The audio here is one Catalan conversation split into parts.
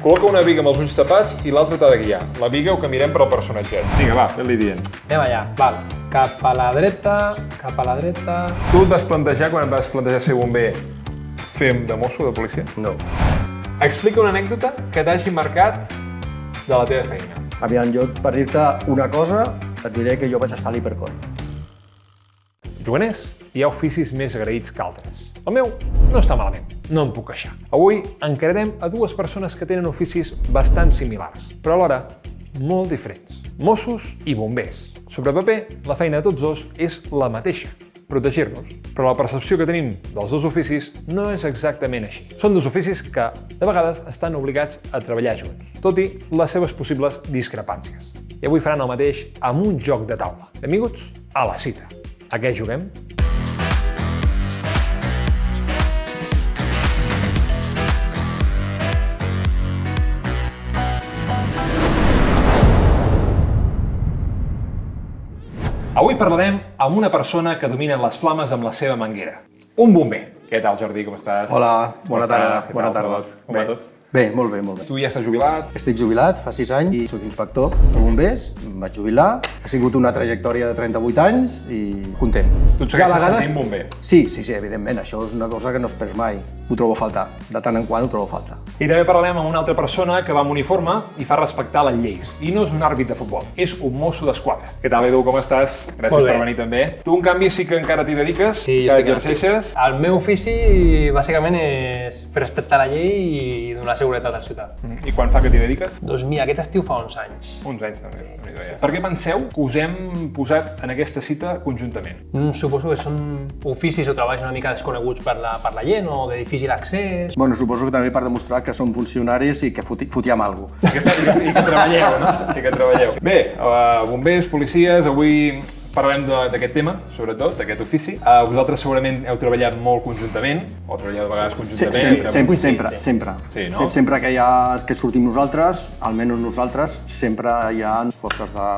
Col·loca una viga amb els ulls tapats i l'altra t'ha de guiar. La viga ho canviarem per al personatget. Vinga, va, ve-li dient. Anem allà, val. Cap a la dreta, cap a la dreta... Tu et vas plantejar, quan et vas plantejar ser bomber, fer de mosso, de policia? No. Explica una anècdota que t'hagi marcat de la teva feina. Aviam, jo, per dir-te una cosa, et diré que jo vaig estar a l'Hipercor. Juganers, hi ha oficis més agraïts que altres. El meu no està malament, no em puc queixar. Avui encararem a dues persones que tenen oficis bastant similars, però alhora molt diferents. Mossos i bombers. Sobre paper, la feina de tots dos és la mateixa, protegir-nos. Però la percepció que tenim dels dos oficis no és exactament així. Són dos oficis que, de vegades, estan obligats a treballar junts, tot i les seves possibles discrepàncies. I avui faran el mateix amb un joc de taula. Benvinguts a La Cita. A què juguem? Avui parlarem amb una persona que domina les flames amb la seva manguera. Un bomber. Què tal, Jordi? Com estàs? Hola, bona tarda. Bona tarda. Com va tot? Bé, molt bé, molt bé. Tu ja estàs jubilat? Estic jubilat fa 6 anys i soc inspector de bombers, em vaig jubilar. Ha sigut una trajectòria de 38 anys i content. Tu et segueixes sentint bomber? Sí, evidentment, això és una cosa que no es perd mai. Ho trobo a faltar, de tant en quant ho trobo a faltar. I també parlarem amb una altra persona que va amb uniforme i fa respectar les lleis. I no és un àrbit de futbol, és un mosso d'esquadra. Què tal, Edu, com estàs? Gràcies per venir també. Tu, en canvi, sí que encara t'hi dediques, Sí, que exerceixes. El meu ofici, bàsicament, és fer respectar la llei i donar seguretat al ciutadà. I quan fa que t'hi dediques? Doncs mira, aquest estiu fa 11 anys. Uns anys també. Sí. Per què penseu que us hem posat en aquesta cita conjuntament? Suposo que són oficis o treballs una mica desconeguts per la gent o de difícil accés. Bueno, suposo que també per demostrar que som funcionaris i que fotíem alguna cosa. I que treballeu, no? I que treballeu. Bé, bombers, policies, avui parlarem d'aquest tema, sobretot, d'aquest ofici. Vosaltres segurament heu treballat molt conjuntament, o treballeu de vegades conjuntament. Sempre. Sí, no? Sempre que sortim nosaltres, almenys nosaltres, sempre hi ha forces de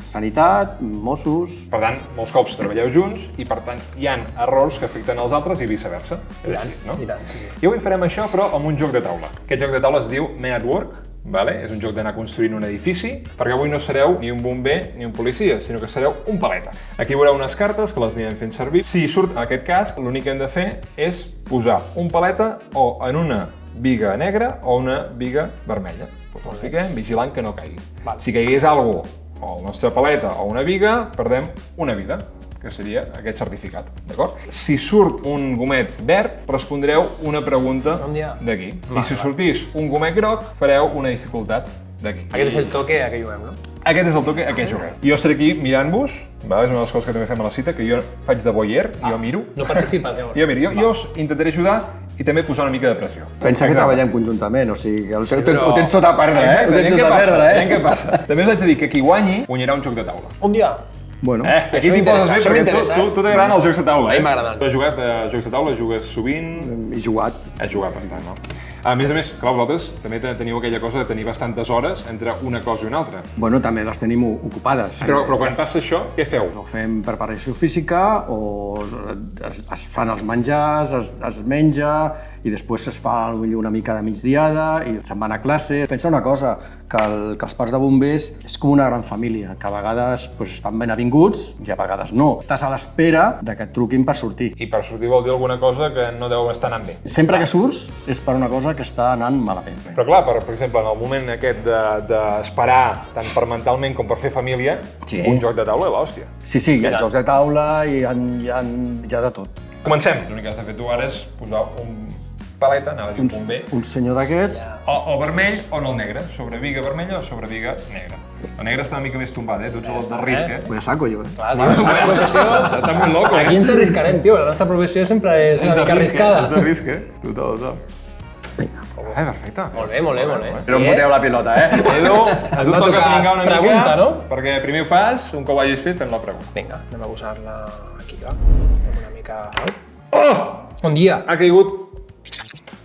sanitat, Mossos... Per tant, molts cops treballeu junts i, per tant, hi ha errors que afecten els altres i viceversa. I tant, sí. I avui farem això, però amb un joc de taula. Aquest joc de taula es diu Men at Work. És un joc d'anar construint un edifici, perquè avui no sereu ni un bomber ni un policia, sinó que sereu un paleta. Aquí veureu unes cartes que les anirem fent servir. Si surt en aquest cas, l'únic que hem de fer és posar un paleta o en una biga negra o una biga vermella. Doncs el fiquem vigilant que no caigui. Si caigués alguna cosa, o el nostre paleta o una biga, perdem una vida, que seria aquest certificat, d'acord? Si surt un gomet verd, respondreu una pregunta d'aquí. I si sortís un gomet groc, fareu una dificultat d'aquí. Aquest és el toque a què juguem, no? Aquest és el toque a què juguem. Jo estaré aquí mirant-vos, és una de les coses que també fem a la cita, que jo faig de voyeur, jo miro. No participes, llavors? Jo miro, jo us intentaré ajudar i també posar una mica de pressió. Pensa que treballem conjuntament, o sigui, ho tens tot a perdre, eh? Ho tens tot a perdre, eh? Què passa? També us haig de dir que qui guanyi, guanyarà un joc de taula. Un dia. Bueno, aquí t'hi poses bé perquè tu t'agraden els jocs de taula, A mi m'agraden. Tu has jugat a jocs de taula, jugues sovint... he jugat. Has jugat bastant, no? A més, clar, vosaltres també teniu aquella cosa de tenir bastantes hores entre una cosa i una altra. Bueno, també les tenim ocupades. Però quan passa això, què feu? O fem preparació física, o es fan els menjars, es menja, i després es fa una mica de migdiada i se'n van a classe. Pensa una cosa, que els parcs de bombers és com una gran família, que a vegades estan ben avinguts i a vegades no. Estàs a l'espera que et truquin per sortir. I per sortir vol dir alguna cosa que no deu estar anant bé. Sempre que surts és per una cosa que està anant malament. Però clar, per exemple, en el moment aquest d'esperar, tant per mentalment com per fer família, un joc de taula és l'hòstia. Sí, hi ha jocs de taula i hi ha de tot. Comencem. L'únic que has de fer tu ara és posar un paleta, anava a dir un bomber. Un senyor d'aquests. O vermell o en el negre, sobre viga vermella o sobre viga negra. La negra està una mica més tombada, tu ets el de risc, eh? Voy a saco, jo. Clar, tio, la professió... Està molt loco, Aquí ens arriscarem, tio. La nostra professió sempre és una mica arriscada. És de risc, eh? Total. Vinga. Perfecte. Molt bé. No em foteu la pilota, eh? Edu, a tu va toca tocar pringar una pregunta, mica, no? perquè primer ho fas, un cop ho hagis fet, fem la pregunta. Vinga, anem a posar-la aquí, va. Fem una mica... Oh! Un dia. Ha caigut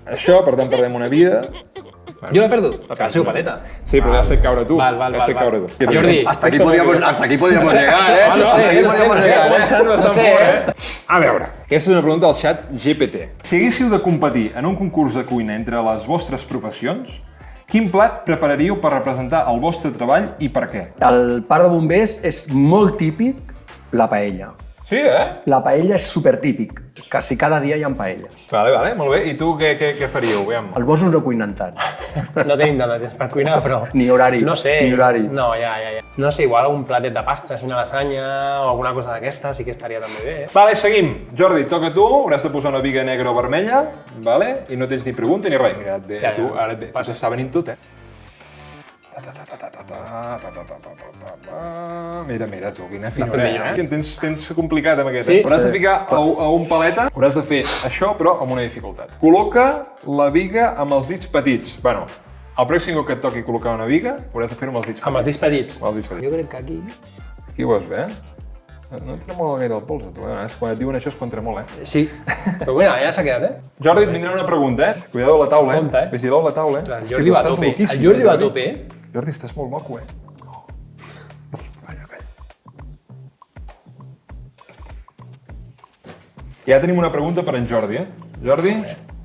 això, per tant perdem una vida. Jo l'he perdut, la seva paleta. Sí, però l'has fet caure tu. Val. L'has fet caure tu. Jordi. Hasta aquí podíamos llegar, eh? No sé, A veure, aquesta és una pregunta del xat GPT. Si haguéssiu de competir en un concurs de cuina entre les vostres professions, Quin plat prepararíeu per representar el vostre treball i per què? El parc de bombers és molt típic la paella. Sí, La paella és supertípic, quasi cada dia hi ha paelles. Vale, molt bé. I tu què faríeu? Aviam. Els bossos no cuinen tant. No tenim tant de temps per cuinar, però... Ni horari. No sé. Ni horari. No, ja. No sé, igual algun platet de pasta, una lasanya o alguna cosa d'aquesta sí que estaria també bé. Vale, seguim. Jordi, toca tu. Hauràs de posar una biga negra o vermella, vale? I no tens ni pregunta ni res. Mira, et ve, Ja, tu, ja. ara et ve. T'està venint tot, Mira, tu, quina finura, Tens complicat amb aquest, Sí. Hauràs de ficar a un paleta, hauràs de fer això, però amb una dificultat. Col·loca la biga amb els dits petits. Bueno, el pròxim cop que et toqui col·locar una biga, hauràs de fer-ho amb els dits petits. Amb els dits petits. Amb els dits petits. Jo crec que aquí... Aquí ho veus bé, No et tremola gaire el pols, a tu, Quan et diuen això és quan tremola, Sí, però bueno, ja s'ha quedat, Jordi, et vindrà una pregunta, Cuidado a la taula, Compte, Vigileu la taula, El Hòstia, Jordi tu va a estàs tope. loquíssim, El Jordi va a Jordi. tope, Jordi, estàs molt maco, Calla. Ja tenim una pregunta per en Jordi, Jordi,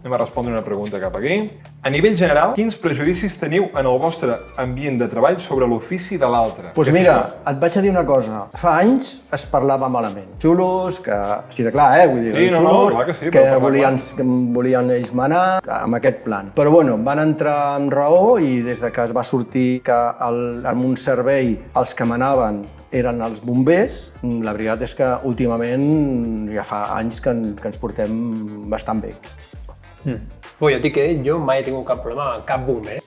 anem a respondre una pregunta cap aquí. A nivell general, quins prejudicis teniu en el vostre ambient de treball sobre l'ofici de l'altre? Doncs mira, et vaig a dir una cosa. Fa anys es parlava malament. Xulos, que... Sí, de clar, vull dir, Sí, no, xulos, clar que sí, que però volien ells manar amb aquest plan. Però bueno, van entrar amb raó i des de que es va sortir que en un servei els que manaven eren els bombers, la veritat és que últimament ja fa anys que ens portem bastant bé. Bueno, jo t'he dit, jo mai he tingut cap problema amb cap bomber.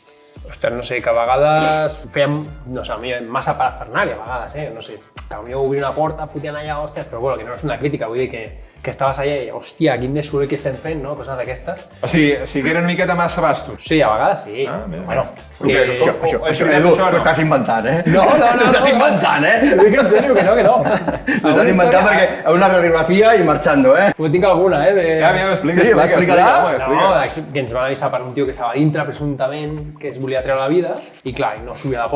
Ostres, no sé, que a vegades fèiem, no sé, massa parafernàlia, a vegades, no sé, que potser obrir una porta, fotien allà, hòsties, però bueno, que no és una crítica, vull dir que estaves allà i, hòstia, quin de soroll que estem fent, no? Coses d'aquestes. O sigui que eren una miqueta massa bastos. Sí, a vegades sí. Mira. Bueno, Això, Edu, t'ho estàs inventant, No. T'ho estàs inventant, Ho dic en sèrio, que no. T'ho estàs inventant perquè a una radiografia i marxando, Ho tinc alguna, Ja, explica. Sí, va, explica-la. No, que ens van avisar per un tio que estava dintre, presumptament, que es volia treure la vida, i clar, no subia a la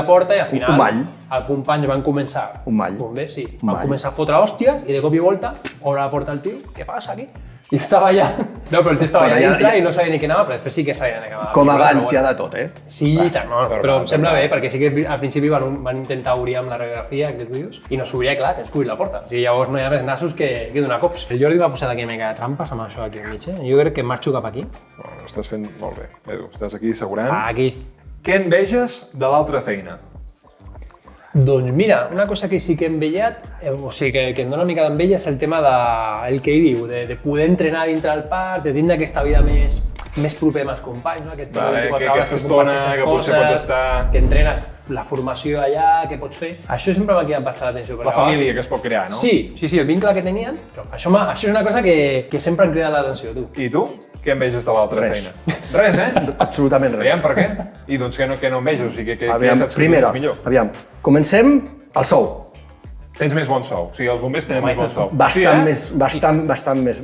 porta, i al final Un mall. el company van començar... Un mall. Bombers, sí. Un Van mall. començar a fotre hòsties, i de cop i volta, obre la porta el tio, què passa aquí? I estava allà... No, però el tio estava Bueno, allà ja- dintre ja- i no sabia ni què anava, però després sí que sabia ni què anava. Com Però abans hi ha bueno. de tot, Sí, tant, no, però em sembla normal. bé, perquè sí que al principi van intentar obrir amb la radiografia, que tu dius, i no s'obria, clar, tens que obrir la porta. O sigui, llavors no hi ha més nassos que donar cops. El Jordi va posar aquí una mica de trampes amb això aquí al mig, Jo crec que marxo cap aquí. Ho estàs fent molt bé, Edu. Estàs aquí assegurant. Aquí. Què enveges de l'altra feina? Doncs mira, una cosa que sí que he envellat, o sigui, que em dona una mica d'enveja és el tema el que ell diu, de poder entrenar dintre del parc, de tindre aquesta vida més proper amb els companys, no? Aquest Vale, 24 que hores aquesta estona comparteixes que potser pot estar- que entrenes la formació allà, què pots fer. Això sempre m'ha cridat bastant l'atenció. La família que es pot crear, no? Sí, el vincle que tenien, però això és una cosa que sempre em crida l'atenció, tu. I tu? Què enveges de l'altra Res. feina? Res, Absolutament Aviam, res. per què? I doncs què no enveges? O sigui, què Aviam, saps que primera, és millor? comencem el sou. Tens més bon sou. O sigui, els bombers tenen més bon sou. Bastant Sí,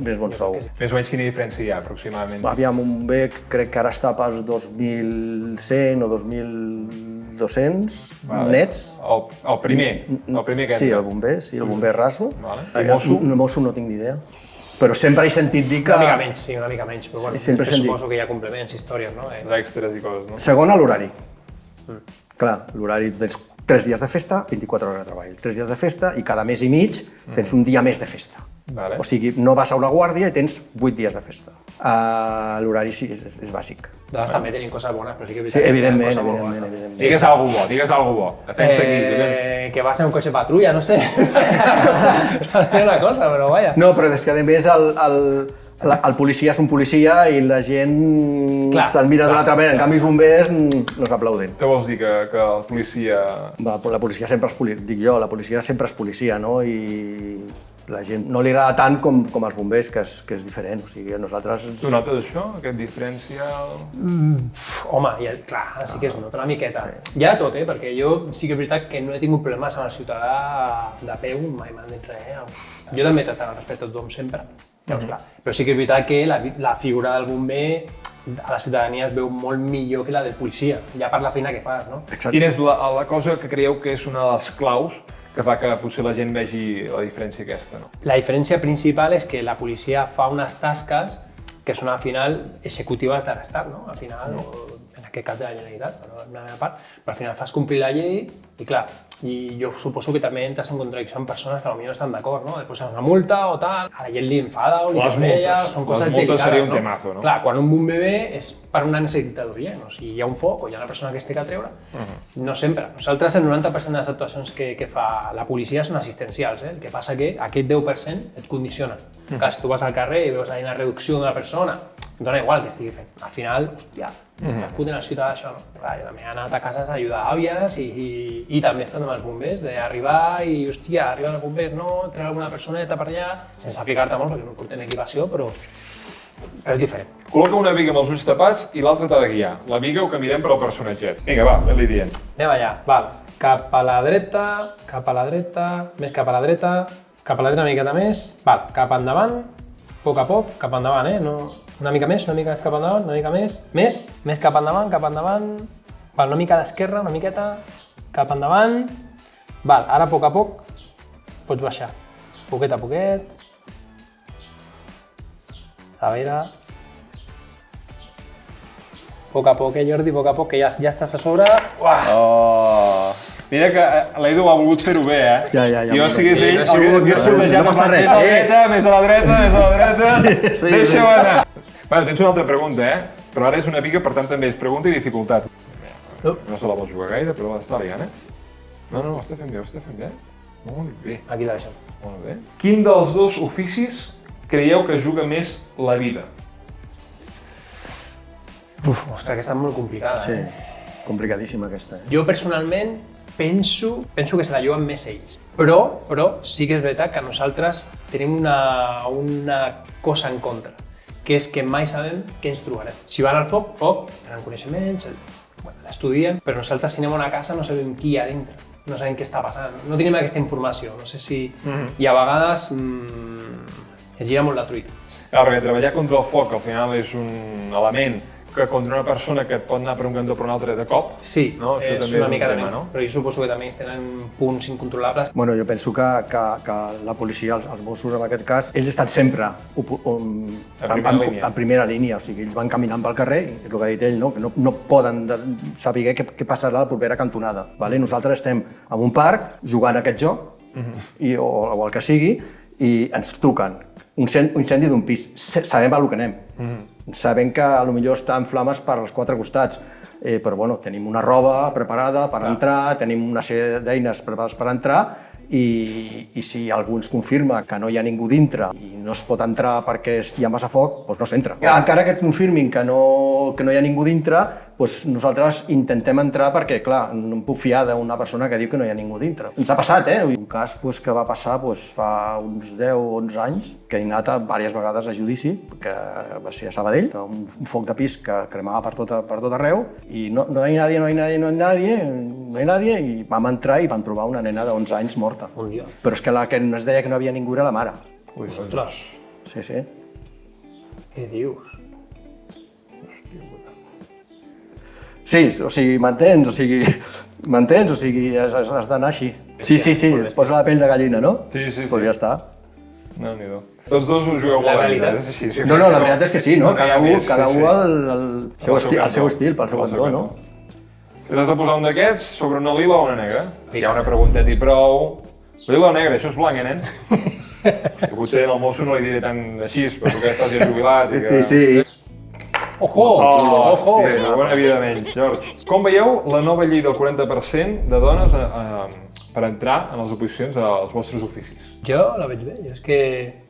més bon sou. Més o menys quina diferència hi ha, aproximadament? Aviam, un bec crec que ara està pels 2.100 o 2.200 nets. El primer que Sí, entra. el bomber raso. Vale. I Aviam, mosso? Un mosso no tinc ni idea. Però sempre he sentit dir que... Una mica menys, però bueno, sempre he sentit. suposo que hi ha complements, històries, no? Els extras i coses, no? Segon, a l'horari. Clar, l'horari, tu tens 3 dies de festa, 24 hores de treball. 3 dies de festa i cada mes i mig tens un dia més de festa. Vale. O sigui, no vas a una guàrdia i tens 8 dies de festa. L'horari sí, és bàsic. De vegades també tenim coses bones, però sí que és Sí, veritat que evidentment, tenen coses molt bones. evidentment. Digues alguna bo. Defensa aquí, collons. Que vas en un cotxe patrulla, no sé. Seria una cosa, però vaja. No, però és que a més el policia és un policia i la gent Clar, se'l mira d'una altra manera. En canvi, els bombers no s'aplauden. Què vols dir, que el policia... La policia sempre és policia, dic jo, la policia sempre és policia, no? I la gent no li agrada tant com els bombers, que és diferent. O sigui, nosaltres... Tu notes això, aquesta diferència? Home, clar, sí que es nota una miqueta. Hi ha de tot, perquè jo sí que és veritat que no he tingut problemes amb el ciutadà de peu, mai m'han dit res. Jo també he tractat el respecte a tothom sempre, llavors, clar. Però sí que és veritat que la figura del bomber a la ciutadania es veu molt millor que la del policia, ja per la feina que fas, no? Exacte. Quina és la cosa que creieu que és una de les claus que fa que potser la gent vegi la diferència aquesta, no? La diferència principal és que la policia fa unes tasques que són al final executives de l'Estat, no? Al final, en aquest cap de la Generalitat, per la meva part, però al final fas complir la llei i clar, i jo suposo que també entres en contradicció amb persones que potser no estan d'acord, no? Després una multa o tal, a la gent li enfada o li cabreja, són coses delicades, no? Les multes seria un temazo, no? Clar, quan un bomber ve és per una necessitat urgent, o sigui, hi ha un foc o hi ha una persona que es té que treure, no sempre. Nosaltres el 90% de les actuacions que fa la policia són assistencials, el que passa que aquest 10% et condiciona. Clar, si tu vas al carrer i veus una reducció d'una persona, dona igual que estigui fent. Al final, hòstia, estàs fotent al ciutadà això, no? Clar, jo també he anat a cases a ajudar àvies i també estan amb els bombers, d'arribar i, hòstia, arriben els bombers, no, treure alguna personeta per allà, sense ficar-te molt perquè no portem equipació, però és diferent. Col·loca una viga amb els ulls tapats i l'altra t'ha de guiar. La viga ho canviem per al personatget. Vinga, va, ve-li dient. Anem allà, val. Cap a la dreta, més cap a la dreta, cap a la dreta una miqueta més, val, cap endavant, a poc, cap endavant, no... Una mica més cap endavant, una mica més cap endavant, val, una mica d'esquerra, una miqueta, cap endavant, val, ara a poc pots baixar, poquet a poquet, a veure, a poc, Jordi, a poc, que ja estàs a sobre, uah! Oh. Mira que l'Edu ha volgut fer-ho bé, Ja, jo, si hagués ell, no passa res. Més a la dreta, deixa-ho anar. Bueno, tens una altra pregunta, però ara és una viga, per tant també és pregunta i dificultat. No se la vol jugar gaire, però l'està liant, No, ho està fent bé, Molt bé. Aquí la deixem. Molt bé. Quin dels dos oficis creieu que juga més la vida? Ostres, aquesta és molt complicada, Sí, és complicadíssima aquesta. Jo personalment penso que se la juguen més ells. Però sí que és veritat que nosaltres tenim una cosa en contra, que és que mai sabem què ens trobarem. Si van al foc, tenen coneixements, l'estudien, però nosaltres si anem a una casa no sabem qui hi ha dintre, no sabem què està passant, no tenim aquesta informació, no sé si... I a vegades es gira molt la truita. Clar, perquè treballar contra el foc al final és un element que contra una persona que et pot anar per un cantó o per un altre de cop, sí, no? Això és una mica de tema, però jo suposo que també ells tenen punts incontrolables. Bueno, jo penso que la policia, els Mossos en aquest cas, ells estan sempre en primera línia, o sigui, ells van caminant pel carrer, és el que ha dit ell, no? Que no poden saber què passarà a la propera cantonada. Vale? Nosaltres estem en un parc jugant a aquest joc, o el que sigui, i ens truquen. Un incendi d'un pis, sabem a lo que anem. Sabem que potser està en flames per als quatre costats, però bueno, tenim una roba preparada per entrar, tenim una sèrie d'eines preparades per entrar i si algú ens confirma que no hi ha ningú dintre i no es pot entrar perquè hi ha massa foc, doncs no s'entra. Encara que et confirmin que no hi ha ningú dintre, doncs nosaltres intentem entrar perquè, clar, no em puc fiar d'una persona que diu que no hi ha ningú dintre. Ens ha passat, Un cas que va passar fa uns 10 o 11 anys, que he anat diverses vegades a judici, que va ser a Sabadell, un foc de pis que cremava per tot arreu, i no hi ha nadie, i vam entrar i vam trobar una nena de 11 anys morta. Però és que la que ens deia que no havia ningú era la mare. Ostres! Sí. Què dius? Sí, o sigui, m'entens? O sigui, has d'anar així. Sí, posa la pell de gallina, no? Sí. Doncs ja està. No. Tots dos us jugueu molt a la vida, és així. No, la veritat és que sí, no? Cada un al seu estil, pel seu cantó, no? Si t'has de posar un d'aquests sobre una lila o una negra, hi ha una pregunteta i prou. Lila o negra, això és blanc, nen? Potser en el mosso no li diré tant així, però tu que estàs ja jubilat i que... Sí. Ojo! Hòstia, bona vida menys, George. Com veieu la nova llei del 40% de dones per entrar en les oposicions als vostres oficis? Jo la veig bé, és que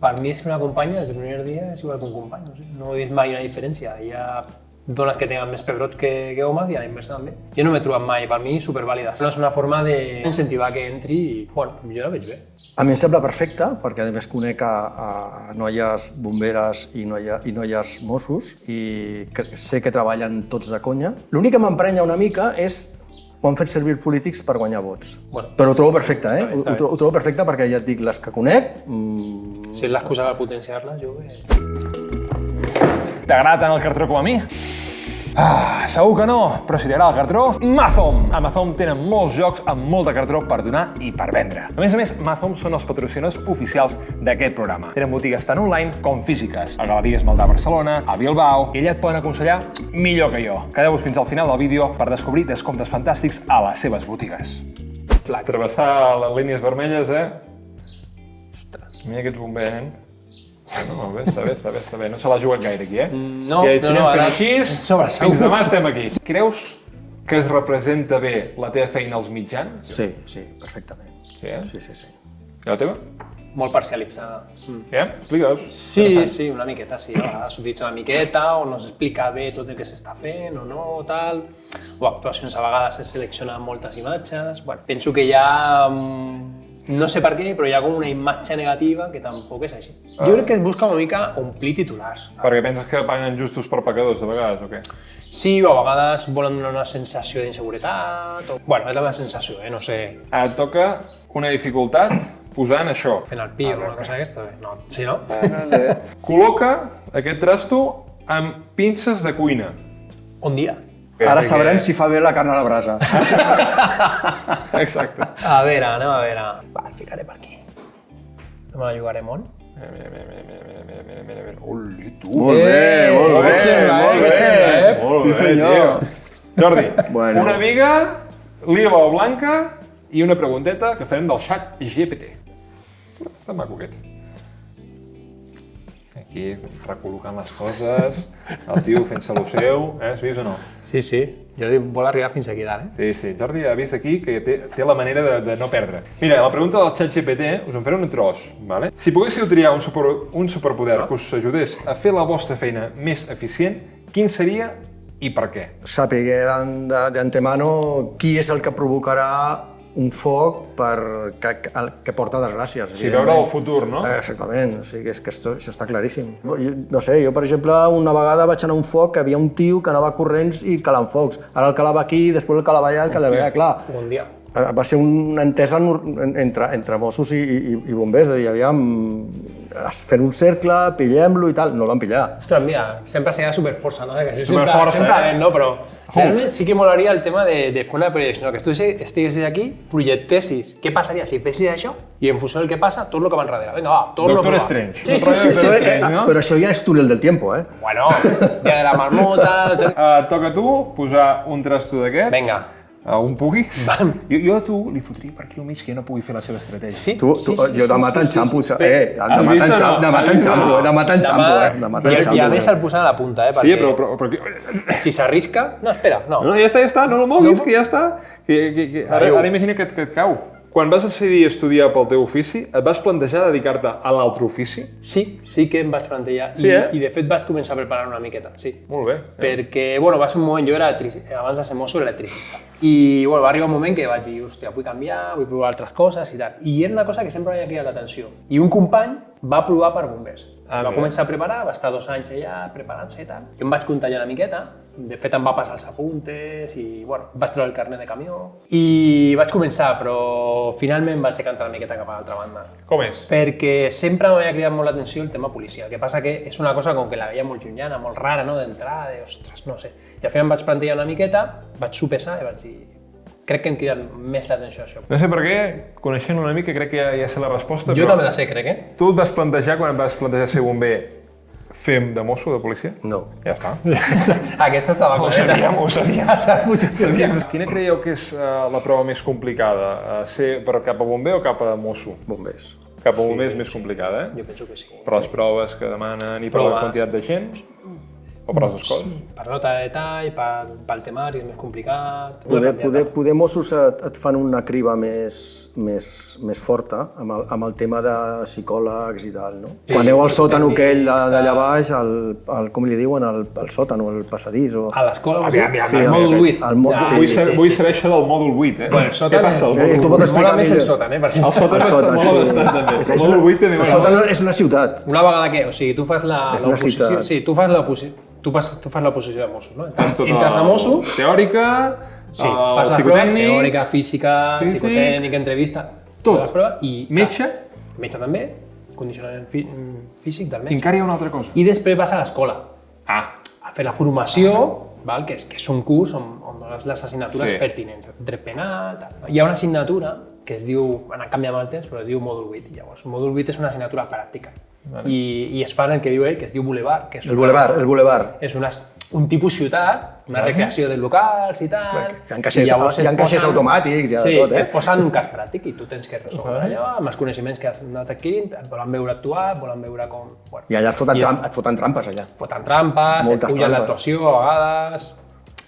per mi és que una companya des del primer dia és igual que un company, no he vist mai una diferència. Hi ha dones que tenen més pebrots que homes i a la inversa també. Jo no m'he trobat mai, per mi supervàlida. És una forma d'incentivar que entri i, bueno, jo la veig bé. A mi em sembla perfecte, perquè a més conec a noies bomberes i noies Mossos i sé que treballen tots de conya. L'únic que m'emprenya una mica és ho han fet servir polítics per guanyar vots. Bueno, però ho trobo perfecte, Ho trobo perfecte perquè ja et dic, les que conec... Si és l'excusa per potenciar-les, jo bé. T'agrada tant el cartró com a mi? Segur que no, però si t'agrada el cartró, Mazom! A Mazom tenen molts jocs amb molt de cartró per donar i per vendre. A més, Mazom són els patrocinadors oficials d'aquest programa. Tenen botigues tant online com físiques. A Galeries Maldà a Barcelona, a Bilbao, i allà et poden aconsellar millor que jo. Quedeu-vos fins al final del vídeo per descobrir descomptes fantàstics a les seves botigues. Travessar les línies vermelles, Ostres, mira que ets bomber, Molt bé, està bé. No se l'ha jugat gaire aquí, No, I si anem fent així, sobresegur. fins demà estem aquí. Creus que es representa bé la teva feina als mitjans? Sí, perfectament. Sí? Sí. I la teva? Molt parcialitzada. Explica-us. Sí, una miqueta, sí. A vegades s'utilitza una miqueta o no s'explica bé tot el que s'està fent o no, tal. O actuacions a vegades es seleccionen moltes imatges. Bueno, penso que hi ha... No sé per què, però hi ha com una imatge negativa que tampoc és així. Jo crec que es busca una mica omplir titulars. Perquè penses que paguen justos per pecadors, de vegades, o què? Sí, o a vegades volen donar una sensació d'inseguretat. Bueno, és la meva sensació, no sé. Et toca una dificultat posant això. Fent el pi o una cosa d'aquesta. No, sí, no? Col·loca aquest trasto amb pinces de cuina. Un dia. Ara sabrem si fa bé la carn a la brasa. Exacte. A veure, anem a veure. Va, el ficaré per aquí. No me la jugaré molt. Mira. Uli, tu. Molt bé. Molt bé, senyor. tio. Jordi, Bueno. una viga, lila o blanca i una pregunteta que farem del xat GPT. Està maco aquest. Aquí, recol·locant les coses, el tio fent-se lo seu, has vist o no? Sí. Jordi vol arribar fins aquí dalt, Sí, Jordi ha vist aquí que té la manera de no perdre. Mira, la pregunta del xat GPT us en faré un tros, vale? Si poguéssiu triar un superpoder que us ajudés a fer la vostra feina més eficient, quin seria i per què? Saber d'antemano qui és el que provocarà un foc que porta desgràcies. Si veure el futur, no? Exactament, o sigui, és que això està claríssim. No sé, jo per exemple una vegada vaig anar a un foc que havia un tio que anava corrents i calant focs. Ara el calava aquí, després el calava allà, el calava allà, clar. Un dia. Va ser una entesa entre Mossos i bombers, de dir, aviam, fent un cercle, pillem-lo i tal. No el van pillar. Ostres, mira, sempre seria superforça, no? Que això Superforça, sempre ven, no? Però realment sí que molaria el tema de fer una projecció, que tu estiguessis aquí, projectessis què passaria si fessis això i en funció del que passa, tot el que va enrere. Vinga, va, tot el que Doctor va. Strange. Sí. Doctor Strange, no? Però això ja és túnel del tiempo, Bueno, dia de la marmota... Toca a tu posar un trasto d'aquests. Vinga. On puguis. Jo a tu li fotria per aquí al mig que no pugui fer la seva estratègia. Sí? Jo demà t'enxampo, demà t'enxampo. I a més el posant a la punta, Sí, perquè però... si s'arrisca... No, espera, no. No, ja està, no el moguis, que ja està. Ara imagina que et cau. Quan vas decidir estudiar pel teu ofici, et vas plantejar dedicar-te a l'altre ofici? Sí que em vaig plantejar. Sí, I de fet vaig començar a preparar una miqueta, sí. Molt bé. Perquè, va ser un moment, jo era abans de ser mosso, electricista. I va arribar un moment que vaig dir, hòstia, vull canviar, vull provar altres coses i tal. I era una cosa que sempre m'havia cridat l'atenció. I un company va provar per bombers. Va començar a preparar, va estar 2 anys allà preparant-se i tal. Jo em vaig contallar una miqueta, de fet em va passar els apuntes i vaig treure el carnet de camió. I vaig començar, però finalment vaig decantar una miqueta cap a l'altra banda. Com és? Perquè sempre m'havia cridat molt l'atenció el tema policia. El que passa que és una cosa com que la veia molt llunyana, molt rara, no? D'entrada, ostres, no sé. I al final em vaig plantejar una miqueta, vaig sopesar i vaig dir crec que em crida més l'atenció això. No sé per què, coneixent una mica, crec que ja sé la resposta. Jo també la sé, crec, Tu et vas plantejar, quan et vas plantejar ser bomber, fer de mosso, de policia? No. Ja està. Aquesta estava correcta. Ho sabíem. Quina creieu que és la prova més complicada? Ser cap a bomber o cap a mosso? Bombers. Cap a bomber és més complicada, Jo penso que sí. Per les proves que demanen i per la quantitat de gent? O per les dues coses? Per nota de detall, pel temari és més complicat... Poder Mossos et fan una criba més forta amb el tema de psicòlegs i tal, no? Quan aneu al sòtan aquell d'allà baix, com li diuen, el sòtan o el passadís o... A l'escola, Sí, al mòdul 8. Vull saber això del mòdul 8, Bueno, el sòtan mola més el sòtan, per si... El sòtan mola bastant, també. El mòdul 8 també El sòtan és una ciutat. Una vegada que, o sigui, tu fas l'oposició... Sí, tu fas l'oposició de Mossos, no? Entres a Mossos... Teòrica, Sí, fas les proves, teòrica, física, psicotècnica, entrevista... Tot. I metge? Metge també, condicionament físic del I metge. encara hi ha una altra cosa. I després vas a l'escola Ah. a fer la formació val? Que és un curs on dones les assignatures Sí. pertinents, dret penal, tal. Hi ha una assignatura que es diu, ha anat canviant el temps, però es diu mòdul 8. Llavors, mòdul 8 és una assignatura pràctica. I es fa en el que diu ell, que es diu Boulevard. Que és El Boulevard. És un tipus ciutat, una recreació de locals i tal. Hi ha caixers automàtics, hi ha de tot, et posen un cas pràctic i tu tens que resoldre allò amb els coneixements que has anat adquirint, et volen veure actuar, et volen veure com... Bueno, I allà et foten trampes, allà. foten trampes, et Moltes pugen trampes. l'actuació a vegades...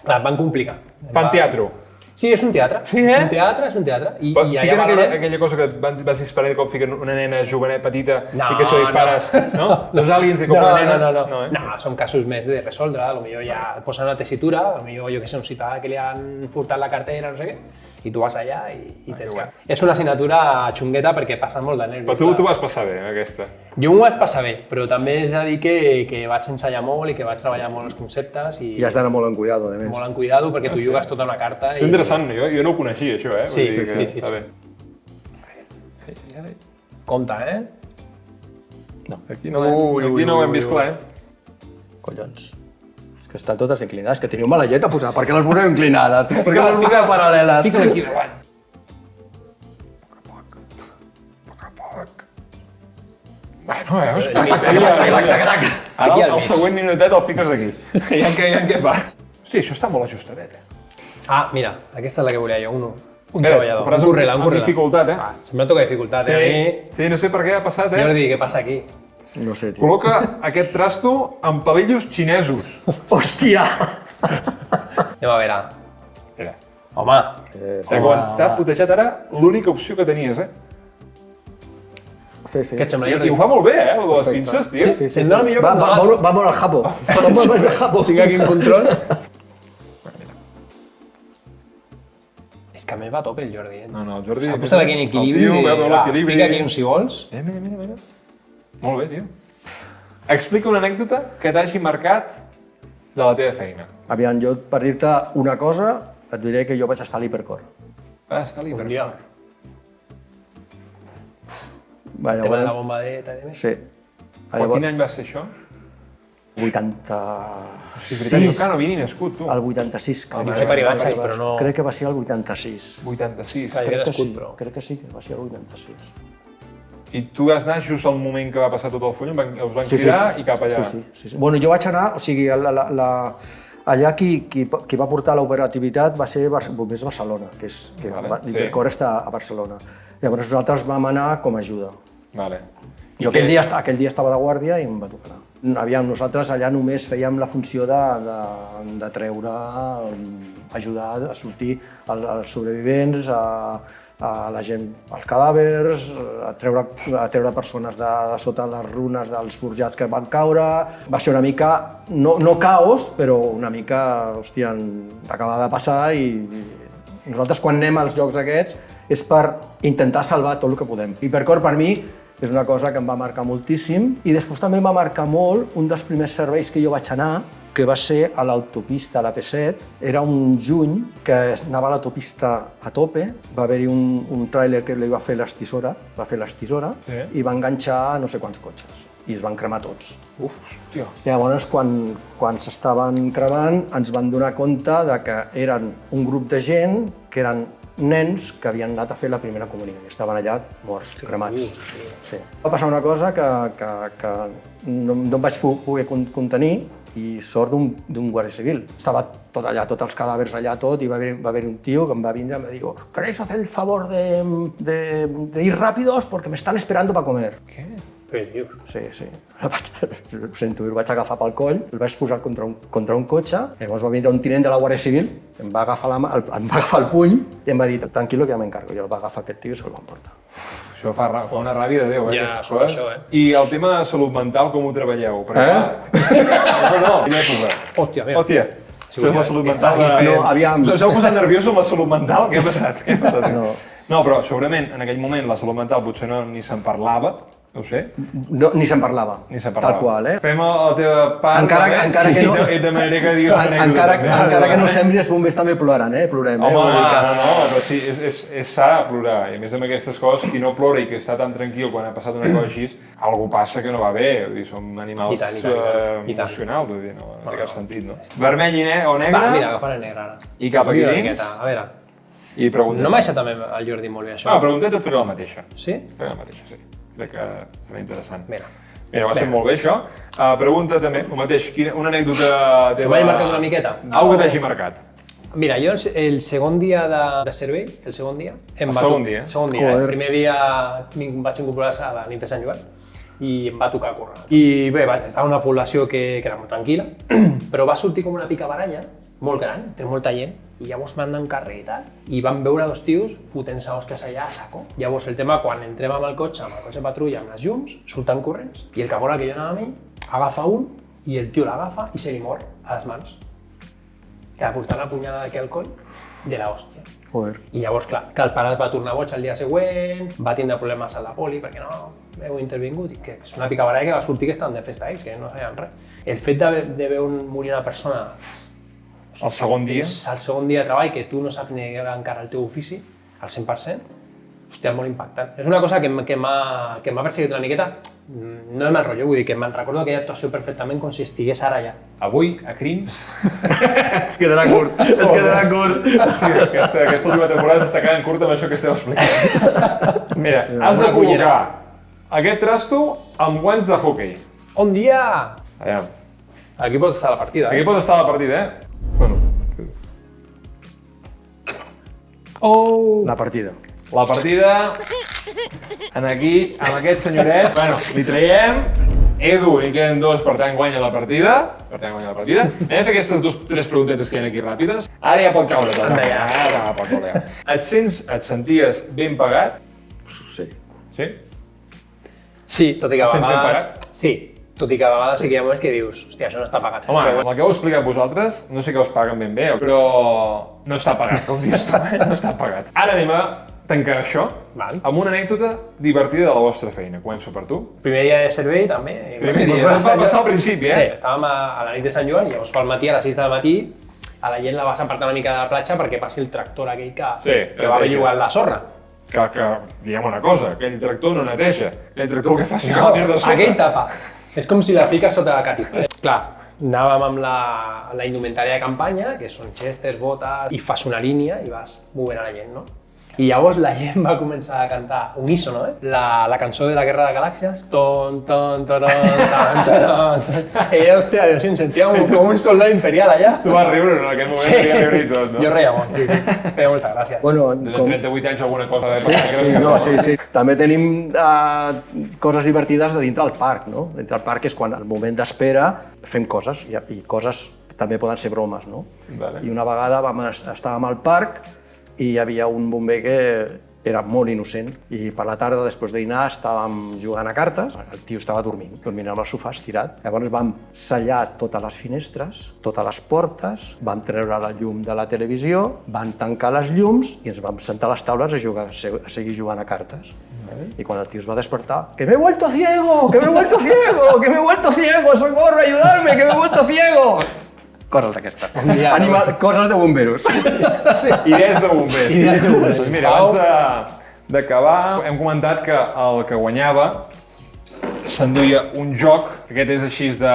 Clar, et van complicar. Fan teatre. Sí, és un teatre. Sí, eh? És un teatre. I Fiquen allà valorem... aquella cosa que vas disparant com fiquen una nena jovenet petita No, i que se dispares, no? Dos aliens i com una nena. No, són casos més de resoldre, potser ja et posen una tessitura, potser jo que sé, un ciutadà que li han furtat la cartera, no sé què, i tu vas allà i tens que... És una assignatura xungueta perquè passa molt de nervis. Però tu vas passar bé, aquesta. Jo m'ho vaig passar bé, però també és a dir que vaig ensaiar molt i que vaig treballar molt els conceptes i I has d'anar molt en cuidado, a més. molt en cuidado perquè tu jugues tota una carta És interessant, jo no ho coneixia, això, eh? Sí, Vull dir que sí. està bé. Compte, eh? Aquí no ho hem vist clar, eh? Collons. És que estan totes inclinades, que teniu mala llet a posar. Per què les poseu inclinades? Per què les poseu paral·leles? Fica aquí davant. Bueno, veus? Aquí Ara al el mig. següent minutet el fiques aquí. Ja en què va. Hosti, això està molt ajustadet, eh? Ah, mira, aquesta és la que volia jo, un Espera, treballador, ho faràs un currela, un amb currela. dificultat, eh? Sempre toca dificultat, eh? Sí, no sé per què ha passat, eh? Jordi, què passa aquí? No sé, tio. Col·loca aquest trasto amb palillos xinesos. Hòstia! Anem a veure. Mira, Home, t'ha putejat ara l'única opció que tenies, eh? Sí, sí. què et sembla, I Jordi? ho fa molt bé, eh, el de les pinces, tio. Sí, sí. No, millor que Va molt al japo. Va molt al japo. Tinc aquí un control. És que a més va a tope el Jordi, eh? No, el Jordi... S'ha posat aquí en equilibri. El tio veu Va, l'equilibri. fica aquí un si vols. Mira. Molt bé, tio. Explica una anècdota que t'hagi marcat de la teva feina. Aviam, jo per dir-te una cosa, et diré que jo vaig estar a l'Hipercor. Està Un libre. dia. Va, Tema de la llavors, bombadeta i demés. sí. Però quin any va ser això? 80... Sí, és veritat, jo encara no havia ni nascut, tu. El 86, crec. Jo sé que arribat ahí, però no... Crec que va ser el 86. 86. Clar, jo era escut, però... Crec que sí, que va ser el 86. I tu vas anar just al moment que va passar tot el follon, us van cridar i cap allà. Sí. Bueno, jo vaig anar, o sigui, allà qui va portar l'operativitat va ser Bombers Barcelona, que Vale, l'Hipercor està a Barcelona. Llavors nosaltres vam anar com a ajuda. Vale. Jo aquell dia estava de guàrdia i em va tocar anar. Aviam, nosaltres allà només fèiem la funció de treure, ajudar a sortir els sobrevivents, a la gent, als cadàvers, a treure persones de sota les runes dels forjats que van caure. Va ser una mica, no caos, però una mica, hòstia, acaba de passar i nosaltres quan anem als llocs aquests és per intentar salvar tot el que podem. Hipercor per mi és una cosa que em va marcar moltíssim i després també em va marcar molt un dels primers serveis que jo vaig anar, que va ser a l'autopista, a la P7. Era un juny que anava a l'autopista a tope, va haver-hi un tràiler que li va fer l'estisora, Sí. i va enganxar no sé quants cotxes i es van cremar tots. Uf, hòstia. Llavors, quan s'estaven cremant, ens van donar compte de que eren un grup de gent que eren nens que havien anat a fer la primera comunió i estaven allà morts, cremats. Sí. Va passar una cosa que no em vaig poder contenir i sort d'un guàrdia civil. Estava tot allà, tots els cadàvers allà, tot, i va haver un tio que em va vindre i em va dir «¿Queréis hacer el favor de ir rápidos porque me están esperando para comer?» Què? Què dius? Sí. Ho sento, el vaig agafar pel coll, el vaig posar contra un cotxe, llavors va vindre un tinent de la Guàrdia Civil, em va agafar el puny i em va dir «Tranquilo, que ja m'encargo». Jo el va agafar aquest tio i se'l van portar. Això fa una ràbia de Déu, eh? Ja, aquestes sobre coses. això, eh? I el tema de salut mental, com ho treballeu? Perquè, no, quina època. Hòstia, mira. Hòstia, això és la salut mental. No, aviam. Us heu posat nerviós amb la salut mental? Què ha passat? No. No, però segurament en aquell moment la salut mental potser ni se'n parlava, No ho sé. No, ni se'n parlava. Ni se'n parlava. Tal qual, eh? Fem la teva part, Encara que no... I demanaré que diguis una anècdota. Encara que no sembli, els bombers també ploren, Plorem, Home, no, però sí, és sa plorar. I a més amb aquestes coses, qui no plora i que està tan tranquil quan ha passat una cosa així, algú passa que no va bé. Vull dir, som animals emocionals, vull dir, no té cap sentit, no? Vermell o negre? Va, mira, agafaré negre ara. I cap aquí dins? A veure. I pregunta. No m'ha deixat també el Jordi molt bé, això. Pregunta et faré la mateixa. Sí? Faré la mateixa, sí. Crec que serà interessant. Mira, ho has fet molt bé, això. Pregunta també, el mateix, una anècdota teva... m'hagi marcat una miqueta? Algo que t'hagi marcat. Mira, jo el segon dia de servei, el segon dia... Segon dia? Segon dia, el primer dia vaig incorporar a la nit de Sant Joan i em va tocar córrer. I bé, estava una població que era molt tranquil·la, però va sortir com una picabaralla molt gran, té molta gent, i llavors van anar en carrer i tal, i van veure dos tios fotent-se hòsties allà a saco. Llavors el tema, quan entrem amb el cotxe patrulla, amb les llums, surten corrents, i el que vola que jo anava amb ell, agafa un, i el tio l'agafa i se li mor a les mans. Que portant la punyada d'aquí al coll, de la hòstia. Joder. I llavors, clar, que el pare es va tornar boig el dia següent, va tindre problemes a la poli perquè no heu intervingut, i que és una picabaralla que va sortir que estaven de festa ells, que no sabien res. El fet de veure morir una persona el segon dia? El segon dia de treball, que tu no saps ni encara el teu ofici, al 100%, hòstia, molt impactant. És una cosa que m'ha perseguit una miqueta, no de mal rotllo, vull dir que me'n recordo aquella actuació perfectament com si estigués ara allà. Avui, a Crims... Es quedarà curt, es quedarà curt. Sí, aquesta última temporada s'està quedant curta amb això que esteu explicant. Mira, has de col·locar aquest trasto amb guants de hoquei. Un dia! Aviam. Aquí pot estar la partida. Aquí pot estar la partida, Bueno. La partida. La partida, aquí, amb aquest senyoret, li traiem, Edu, i queden dos, per tant guanya la partida. Anem a fer aquestes tres preguntetes que hi ha aquí ràpides. Ara ja pot caure tot. Ara pot caure. Et senties ben pagat? Sí. Sí? Sí, tot i que a Et sents ben vegades... pagat? Sí, tot i que a vegades sí que hi ha moments que dius, hòstia, això no està pagat. Home, amb el que heu explicat vosaltres, no sé que us paguen ben bé, però no està pagat, com dius tu, no està pagat. Ara anem a tancar això amb una anècdota divertida de la vostra feina. Començo per tu. Primer dia de servei, també. Primer dia, va passar al principi, Sí, estàvem a la nit de Sant Joan, i llavors pel matí, a les 6 del matí, a la gent la vas apartar una mica de la platja perquè passi el tractor aquell que va bellugar la sorra. Que diguem una cosa, aquell tractor no neteja, aquell tractor que fa ficar la merda a sota. Aquell tapa. És com si la fiques sota la catifa. Clar, anàvem amb la indumentària de campanya, que són chesters, botes, i fas una línia i vas movent a la gent, no? I llavors la gent va començar a cantar unísono, la cançó de la Guerra de Galàxies. Ton, ton, ton, ton, ton, ton. I hòstia, jo em sentia com un soldat imperial allà. Tu vas riure, no? En aquest moment sí. Riure i tot, no? Jo reia molt, sí. Feia molta gràcia. Bueno, de 38 anys alguna cosa... Sí. També tenim coses divertides de dintre del parc, no? Dintre del parc és quan al moment d'espera fem coses, i coses també poden ser bromes, no? Vale. I una vegada estàvem al parc i hi havia un bomber que era molt innocent, i per la tarda, després de dinar, estàvem jugant a cartes, el tio estava dormint amb el sofà estirat. Llavors vam sellar totes les finestres, totes les portes, vam treure la llum de la televisió, vam tancar les llums i ens vam sentar a les taules a seguir jugant a cartes. I quan el tio es va despertar, ¡que me he vuelto ciego! ¡Que me he vuelto ciego! ¡Que me he vuelto ciego! ¡Socorro, ayudarme! ¡Que me he vuelto ciego! Coses d'aquestes. Coses de bomberos. Idees de bombers. Mira, abans d'acabar, hem comentat que el que guanyava s'enduia un joc, aquest és així de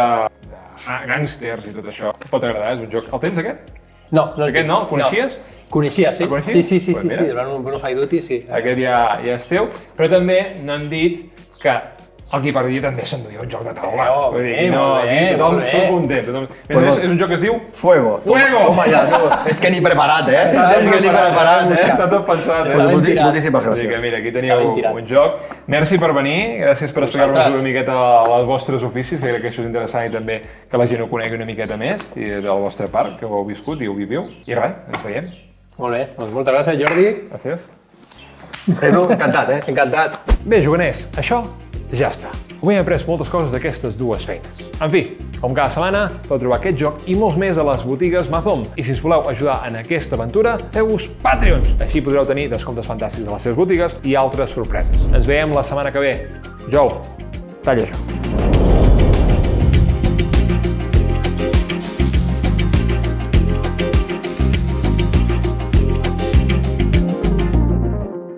gàngsters i tot això. Pot agradar, és un joc. El tens, aquest? No. Aquest no? Coneixies? Coneixia, sí. El coneixies? Sí, el Bruno Faiduti, sí. Aquest ja és teu, però també n'han dit que el qui perdia també s'enduia un joc de taula. Vull dir, tothom s'ho content. És un joc que es diu... Fuego! Toma ja, és que ni preparat, Està tot pensat, Moltíssimes gràcies. Mira, aquí teniu un joc. Merci per venir, gràcies per explicar-nos una miqueta els vostres oficis, que crec que això és interessant i també que la gent ho conegui una miqueta més, i del vostre parc, que ho heu viscut i ho viviu. I res, ens veiem. Molt bé, doncs moltes gràcies, Jordi. Gràcies. Edu, encantat, Encantat. Bé, juganers, això ja està. Avui hem après moltes coses d'aquestes dues feines. En fi, com cada setmana, podeu trobar aquest joc i molts més a les botigues Mazom. I si us voleu ajudar en aquesta aventura, feu-vos Patreons. Així podreu tenir descomptes fantàstics a les seves botigues i altres sorpreses. Ens veiem la setmana que ve. Joel, talla això.